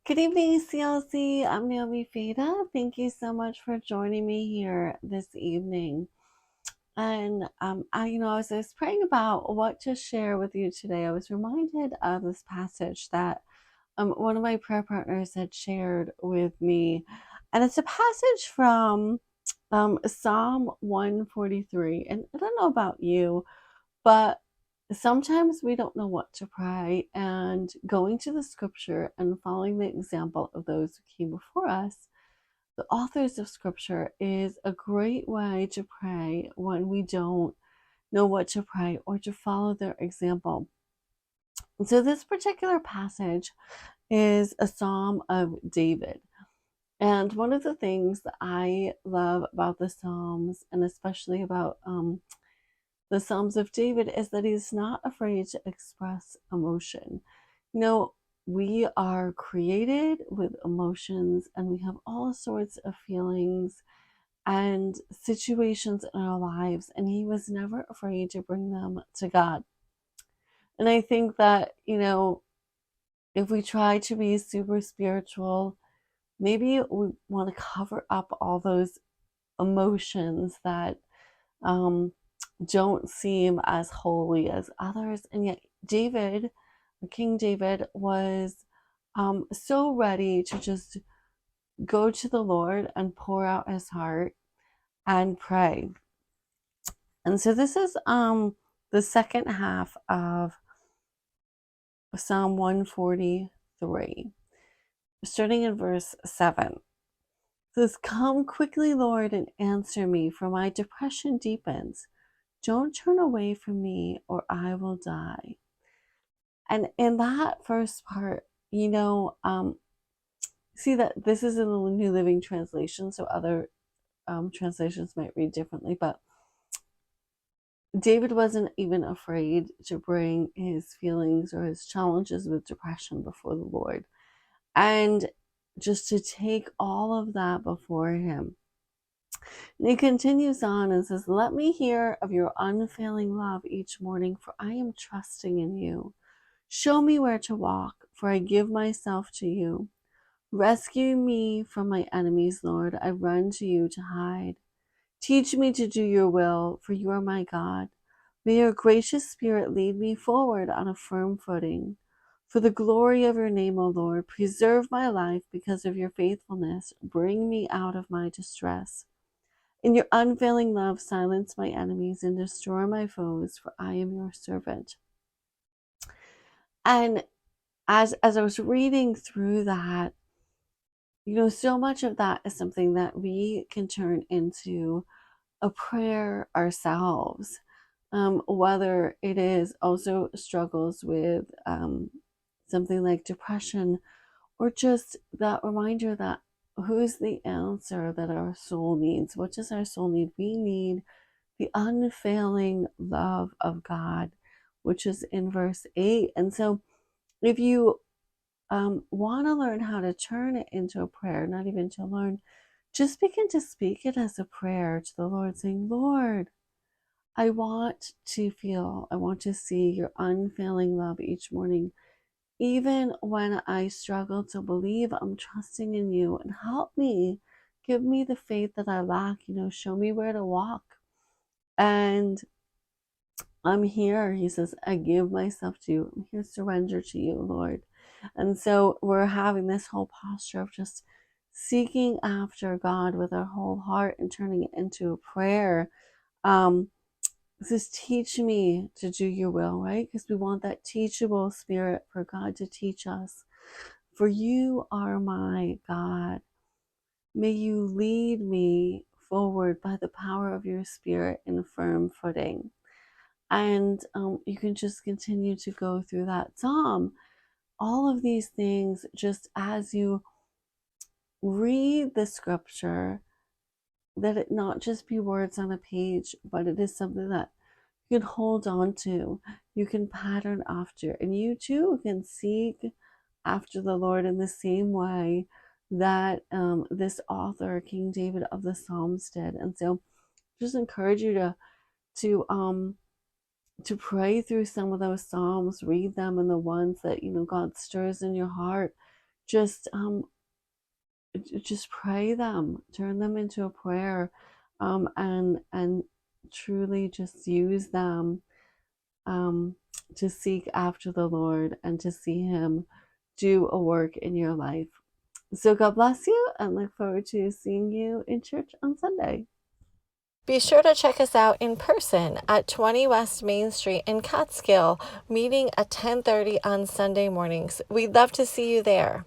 Good evening, CLC. I'm Naomi Feda. Thank you so much for joining me here this evening. And as I was praying about what to share with you today, I was reminded of this passage that one of my prayer partners had shared with me, and it's a passage from Psalm 143. And I don't know about you, but sometimes we don't know what to pray, and going to the scripture and following the example of those who came before us, the authors of scripture, is a great way to pray when we don't know what to pray or to follow their example. And so this particular passage is a Psalm of David. And one of the things that I love about the Psalms, and especially about the Psalms of David, is that he's not afraid to express emotion. You know, we are created with emotions, and we have all sorts of feelings and situations in our lives, and he was never afraid to bring them to God. And I think that, if we try to be super spiritual, maybe we want to cover up all those emotions that um, don't seem as holy as others. And yet, David, King David, was so ready to just go to the Lord and pour out his heart and pray. And so, this is the second half of Psalm 143, starting in verse 7. It says, "Come quickly, Lord, and answer me, for my depression deepens. Don't turn away from me, or I will die." And in that first part, see that this is in the New Living Translation, so other translations might read differently, but David wasn't even afraid to bring his feelings or his challenges with depression before the Lord, and just to take all of that before him. And he continues on and says, "Let me hear of your unfailing love each morning, for I am trusting in you. Show me where to walk, for I give myself to you. Rescue me from my enemies, Lord. I run to you to hide. Teach me to do your will, for you are my God. May your gracious spirit lead me forward on a firm footing. For the glory of your name, O Lord, preserve my life because of your faithfulness. Bring me out of my distress. In your unfailing love, silence my enemies and destroy my foes, for I am your servant." And as I was reading through that, so much of that is something that we can turn into a prayer ourselves, whether it is also struggles with something like depression, or just that reminder that who's the answer that our soul needs. What does our soul need? We need the unfailing love of God, which is in verse 8. And so if you want to learn how to turn it into a prayer, not even to learn, just begin to speak it as a prayer to the Lord, saying, "Lord, I want to see your unfailing love each morning. Even when I struggle to believe, I'm trusting in you, and help me. Give me the faith that I lack. Show me where to walk. And I'm here." He says, "I give myself to you. I'm here to surrender to you, Lord." And so we're having this whole posture of just seeking after God with our whole heart and turning it into a prayer. It says, "Teach me to do your will," right? Because we want that teachable spirit for God to teach us. "For you are my God. May you lead me forward by the power of your spirit in firm footing." And you can just continue to go through that psalm. All of these things, just as you read the scripture, that it not just be words on a page, but it is something that you can hold on to, you can pattern after, and you too can seek after the Lord in the same way that this author, King David of the Psalms, did. And so just encourage you to to pray through some of those psalms, read them, and the ones that God stirs in your heart, just just pray them, turn them into a prayer, and truly just use them to seek after the Lord and to see Him do a work in your life. So God bless you, and look forward to seeing you in church on Sunday. Be sure to check us out in person at 20 West Main Street in Catskill, meeting at 10:30 on Sunday mornings. We'd love to see you there.